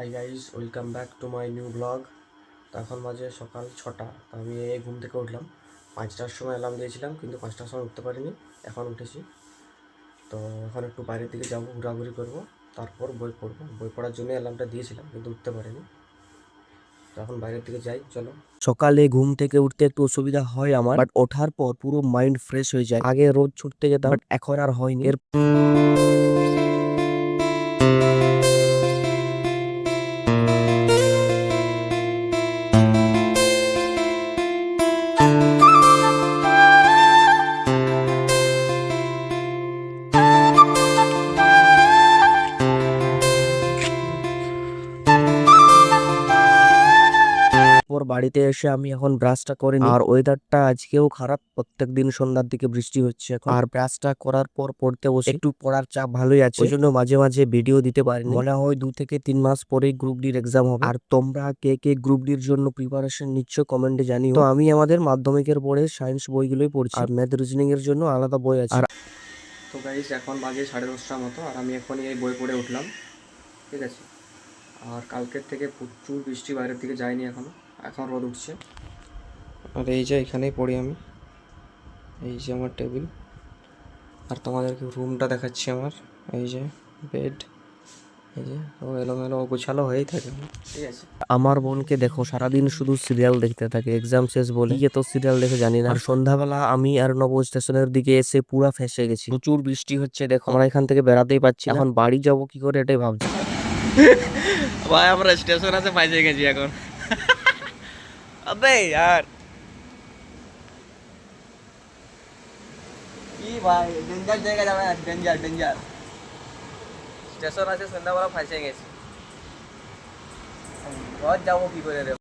Hi guys, welcome back to my new blog. তো এখন বাজে সকাল 6টা। তো আমি এই ঘুম থেকে উঠলাম 5টার সময়, অ্যালার্ম দিয়েছিলাম কিন্তু 5টার সময় উঠতে পারিনি। এখন উঠেছি। তো এখন একটু বাইরের দিকে যাবো, ঘোরাঘুরি করবো, তারপর বই পড়বো। বই পড়ার জন্য অ্যালার্মটা দিয়েছিলাম কিন্তু উঠতে পারিনি। তো এখন বাইরের দিকে যাই, চলো। সকালে ঘুম থেকে উঠতে একটু অসুবিধা হয় আমার, বাট ওঠার পর পুরো মাইন্ড ফ্রেশ হয়ে যায়। আগে রোজ ছুটতে যেতাম, বাট এখন আর হয়নি। বাড়িতে এসে আমি এখন ব্রাশটা করিনি, আর ওয়েদারটা আজকেও খারাপ। প্রত্যেকদিন সন্ধ্যার দিকে বৃষ্টি হচ্ছে এখন। আর ব্রাশটা করার পর পড়তে বসে একটু পড়ার চাপ ভালোই আছে, ওই জন্য মাঝে মাঝে ভিডিও দিতে পারিনি। মনে হয় 2 থেকে 3 মাস পরেই গ্রুপ ডির এক্সাম হবে। আর তোমরা কে কে গ্রুপ ডির জন্য প্রিপারেশন নিচ্ছ কমেন্টে জানিও। তো আমি আমাদের মাধ্যমিকের পরে সায়েন্স বইগুলোই পড়ছি, আর ম্যাথ রিজনিং এর জন্য আলাদা বই আছে। তো গাইস, এখন বাজে 10:30টার মতো, আর আমি এখনই এই বই পড়ে উঠলাম, ঠিক আছে। আর কালকের থেকে প্রচুর বৃষ্টি, বাইরের দিকে যায়নি এখনো। এখন রোদ উঠছে। আর এই যে এখানেই পড়ি আমি, এই যে আমার টেবিল। আর তোমাদেরকে রুমটা দেখাচ্ছি আমার। এই যে বেড, এই যে ও এলোমেলো গোছালো হয়েই থাকে, ঠিক আছে। আমার বোনকে দেখো, সারাদিন শুধু সিরিয়াল দেখতে থাকে, এক্সাম শেষ বলে কি এত সিরিয়াল দেখে জানি না। আর সন্ধ্যাবেলা আমি আর নব স্টেশনের দিকে এসে পুরা ফেঁসে গেছি। প্রচুর বৃষ্টি হচ্ছে, দেখো আমরা এখান থেকে বেরাতেই পাচ্ছি না। এখন বাড়ি যাব কি করে এটাই ভাবছি। ভাই আমরা স্টেশন আছে, ফাঁসে গেছি এখন। अबे यार, কি ভাই ডেঞ্জার জায়গা যাবে, ডেঞ্জার ডেঞ্জার স্টেশন আছে, সন্ধ্যাবেলা ফাঁসে গেছি। ঘর যাবো কি করে রে।